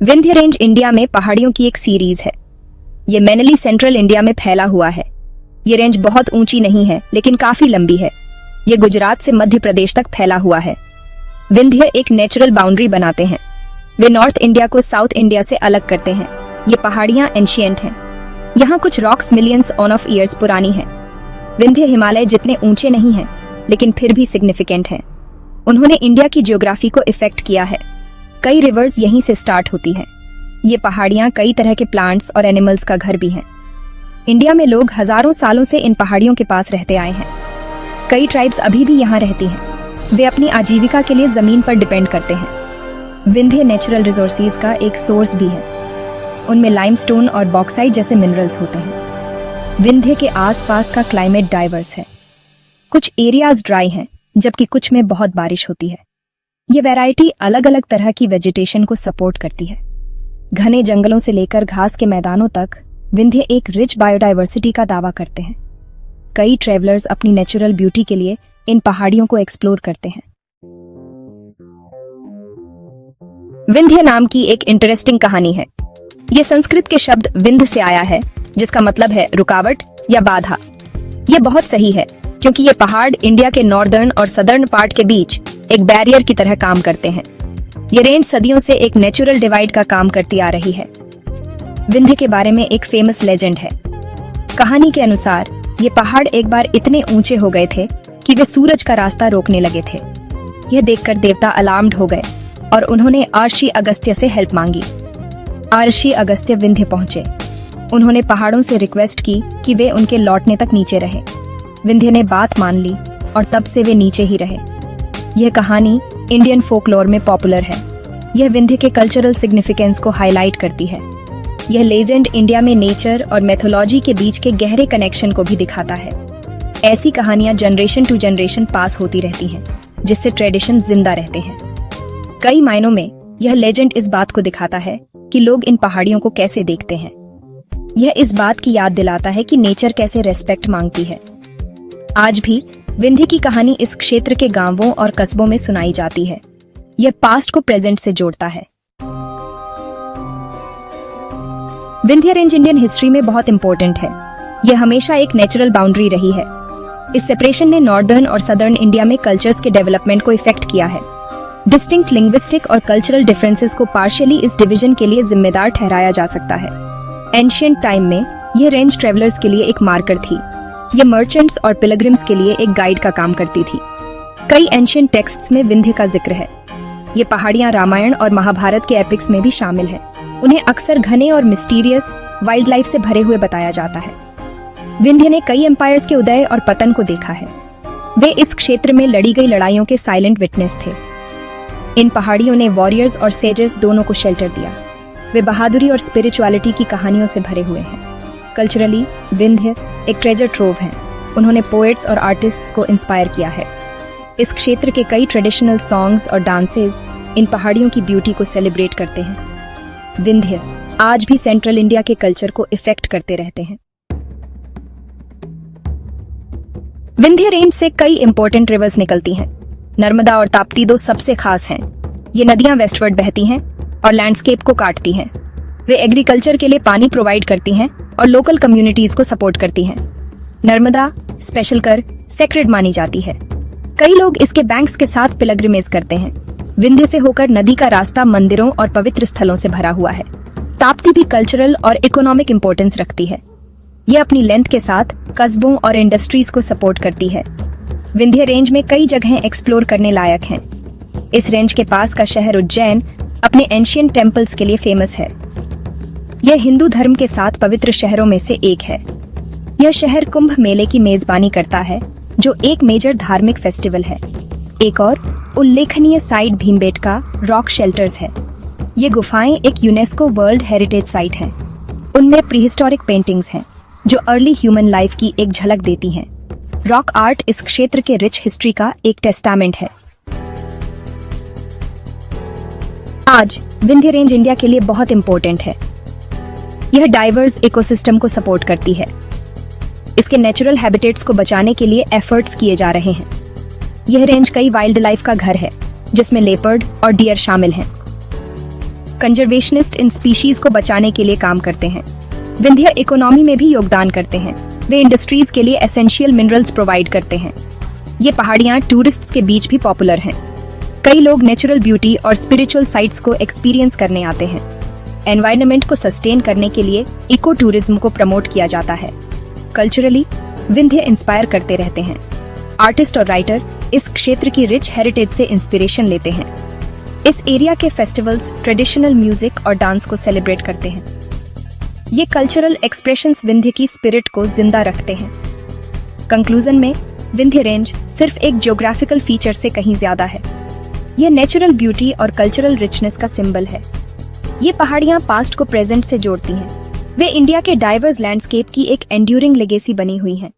Vindhya range India में पहाड़ियों की एक सीरीज है। ये मेनली सेंट्रल इंडिया में फैला हुआ है। ये रेंज बहुत ऊंची नहीं है लेकिन काफी लंबी है। ये गुजरात से मध्य प्रदेश तक फैला हुआ है। विंध्य एक नेचुरल बाउंड्री बनाते हैं। वे नॉर्थ इंडिया को साउथ इंडिया से अलग करते हैं। ये पहाड़ियां एंशिएंट हैं। यहाँ कुछ रॉक्स मिलियंस ऑफ ईयर्स पुरानी हैं। विंध्य हिमालय जितने ऊंचे नहीं हैं लेकिन फिर भी सिग्निफिकेंट हैं। उन्होंने इंडिया की ज्योग्राफी को इफेक्ट किया है। कई रिवर्स यहीं से स्टार्ट होती हैं। ये पहाड़ियां कई तरह के प्लांट्स और एनिमल्स का घर भी हैं। इंडिया में लोग हजारों सालों से इन पहाड़ियों के पास रहते आए हैं। कई ट्राइब्स अभी भी यहाँ रहती हैं। वे अपनी आजीविका के लिए जमीन पर डिपेंड करते हैं। विंध्य नेचुरल रिसोर्सेज का एक सोर्स भी है। उनमें लाइमस्टोन और बॉक्साइट जैसे मिनरल्स होते हैं। विंध्य के आसपास का क्लाइमेट डाइवर्स है। कुछ एरियाज ड्राई हैं जबकि कुछ में बहुत बारिश होती है। ये वैरायटी अलग अलग तरह की वेजिटेशन को सपोर्ट करती है। घने जंगलों से लेकर घास के मैदानों तक विंध्य एक रिच बायोडाइवर्सिटी का दावा करते हैं। कई ट्रेवलर्स अपनी नेचुरल ब्यूटी के लिए इन पहाड़ियों को एक्सप्लोर करते हैं। विंध्य नाम की एक इंटरेस्टिंग कहानी है। ये संस्कृत के शब्द विंध्य से आया है जिसका मतलब है रुकावट या बाधा। ये बहुत सही है क्योंकि ये पहाड़ इंडिया के नॉर्दर्न और सदर्न पार्ट के बीच एक बैरियर की तरह काम करते हैं। ये रेंज सदियों से एक नेचुरल डिवाइड का काम करती आ रही है। विंध्य के बारे में एक फेमस लेजेंड है। कहानी के अनुसार ये पहाड़ एक बार इतने ऊंचे हो गए थे कि वे सूरज का रास्ता रोकने लगे थे। यह देखकर देवता अलार्म्ड हो गए और उन्होंने आर्षि अगस्त्य से हेल्प मांगी। आर्षि अगस्त्य विंध्य पहुंचे। उन्होंने पहाड़ों से रिक्वेस्ट की कि वे उनके लौटने तक नीचे रहे। विंध्य ने बात मान ली और तब से वे नीचे ही रहे। यह कहानी इंडियन फोकलोर में पॉपुलर है। यह विंध्य के कल्चरल सिग्निफिकेंस को हाईलाइट करती है। यह लेजेंड इंडिया में नेचर और मैथोलॉजी के बीच के गहरे कनेक्शन को भी दिखाता है। ऐसी कहानियां जनरेशन टू जनरेशन पास होती रहती हैं, जिससे ट्रेडिशन जिंदा रहते हैं। कई मायनों में यह लेजेंड इस बात को दिखाता है कि लोग इन पहाड़ियों को कैसे देखते हैं। यह इस बात की याद दिलाता है कि नेचर कैसे रेस्पेक्ट मांगती है। आज भी विंध्य की कहानी इस क्षेत्र के गांवों और कस्बों में सुनाई जाती है। यह पास्ट को प्रेजेंट से जोड़ता है। विंध्य रेंज इंडियन हिस्ट्री में बहुत इंपॉर्टेंट है। यह हमेशा एक नेचुरल बाउंड्री रही है। इस सेपरेशन ने नॉर्दर्न और सदर्न इंडिया में कल्चर्स के डेवलपमेंट को इफेक्ट किया है। डिस्टिंक्ट लिंग्विस्टिक और कल्चरल डिफरेंसेस को पार्शियली इस डिवीजन के लिए जिम्मेदार ठहराया जा सकता है। एंशिएंट टाइम में यह रेंज ट्रेवलर्स के लिए एक मार्कर थी। यह मर्चेंट्स और पिलग्रिम्स के लिए एक गाइड का काम करती थी। कई एंशिएंट टेक्स्ट्स में विंध्य का जिक्र है। ये पहाड़ियां रामायण और महाभारत के एपिक्स में भी शामिल है। उन्हें अक्सर घने और मिस्टीरियस वाइल्ड लाइफ से भरे हुए बताया जाता है। विंध्य ने कई एम्पायर्स के उदय और पतन को देखा है। वे इस क्षेत्र में लड़ी गई लड़ाइयों के साइलेंट विटनेस थे। इन पहाड़ियों ने वॉरियर्स और सेजेस दोनों को शेल्टर दिया। वे बहादुरी और स्पिरिचुअलिटी की कहानियों से भरे हुए हैं। कल्चरली विंध्य एक ट्रेजर ट्रोव हैं। उन्होंने पोएट्स और आर्टिस्ट्स को इंस्पायर किया है। इस क्षेत्र के कई ट्रेडिशनल सॉन्ग्स और डांसेस इन पहाड़ियों की ब्यूटी को सेलिब्रेट करते हैं। विंध्य आज भी सेंट्रल इंडिया के कल्चर को इफेक्ट करते रहते हैं। विंध्य रेंज से कई इंपॉर्टेंट रिवर्स निकलती हैं। नर्मदा और ताप्ती दो सबसे खास हैं। ये नदियां वेस्टवर्ड बहती हैं और लैंडस्केप को काटती हैं। वे एग्रीकल्चर के लिए पानी प्रोवाइड करती हैं और लोकल कम्युनिटीज को सपोर्ट करती हैं। नर्मदा स्पेशल कर सेक्रेड मानी जाती है। कई लोग इसके बैंक्स के साथ पिलग्रिमेज करते हैं। विंध्य से होकर नदी का रास्ता मंदिरों और पवित्र स्थलों से भरा हुआ है। ताप्ती भी कल्चरल और इकोनॉमिक इंपॉर्टेंस रखती है। यह अपनी लेंथ के साथ कस्बों और इंडस्ट्रीज को सपोर्ट करती है। विंध्य रेंज में कई जगहें एक्सप्लोर करने लायक हैं। इस रेंज के पास का शहर उज्जैन अपने एंशिएंट टेम्पल्स के लिए फेमस है। यह हिंदू धर्म के 7 पवित्र शहरों में से एक है। यह शहर कुंभ मेले की मेजबानी करता है, जो एक मेजर धार्मिक फेस्टिवल है। एक और उल्लेखनीय साइट भीमबेटका रॉक शेल्टर्स है। ये गुफाएं एक यूनेस्को वर्ल्ड हेरिटेज साइट हैं। उनमें प्रीहिस्टोरिक पेंटिंग्स हैं जो अर्ली ह्यूमन लाइफ की एक झलक देती हैं। रॉक आर्ट इस क्षेत्र के रिच हिस्ट्री का एक टेस्टामेंट है। आज विंध्य रेंज इंडिया के लिए बहुत इंपॉर्टेंट है। यह डाइवर्स इकोसिस्टम को सपोर्ट करती है। इसके नेचुरल हैबिटेट्स को बचाने के लिए एफर्ट्स किए जा रहे हैं। यह रेंज कई वाइल्ड लाइफ का घर है, जिसमें लेपर्ड और डियर शामिल हैं। कंजर्वेशनिस्ट इन स्पीशीज को बचाने के लिए काम करते हैं। विंध्य इकोनॉमी में भी योगदान करते हैं। वे इंडस्ट्रीज के लिए एसेंशियल मिनरल्स प्रोवाइड करते हैं। ये पहाड़ियाँ टूरिस्ट्स के बीच भी पॉपुलर हैं। कई लोग नेचुरल ब्यूटी और स्पिरिचुअल साइट्स को एक्सपीरियंस करने आते हैं। एनवायरनमेंट को सस्टेन करने के लिए इको टूरिज्म को प्रमोट किया जाता है। कल्चरली विंध्य इंस्पायर करते रहते हैं। आर्टिस्ट और राइटर इस क्षेत्र की रिच हेरिटेज से इंस्पिरेशन लेते हैं। इस एरिया के फेस्टिवल्स ट्रेडिशनल म्यूजिक और डांस को सेलिब्रेट करते हैं। ये कल्चरल एक्सप्रेशंस विंध्य की स्पिरिट को जिंदा रखते हैं। कंक्लूजन में विंध्य रेंज सिर्फ एक ज्योग्राफिकल फीचर से कहीं ज्यादा है। यह नेचुरल ब्यूटी और कल्चरल रिचनेस का सिंबल है। ये पहाड़ियां पास्ट को प्रेजेंट से जोड़ती हैं। वे इंडिया के डाइवर्स लैंडस्केप की एक एंड्यूरिंग लेगेसी बनी हुई हैं।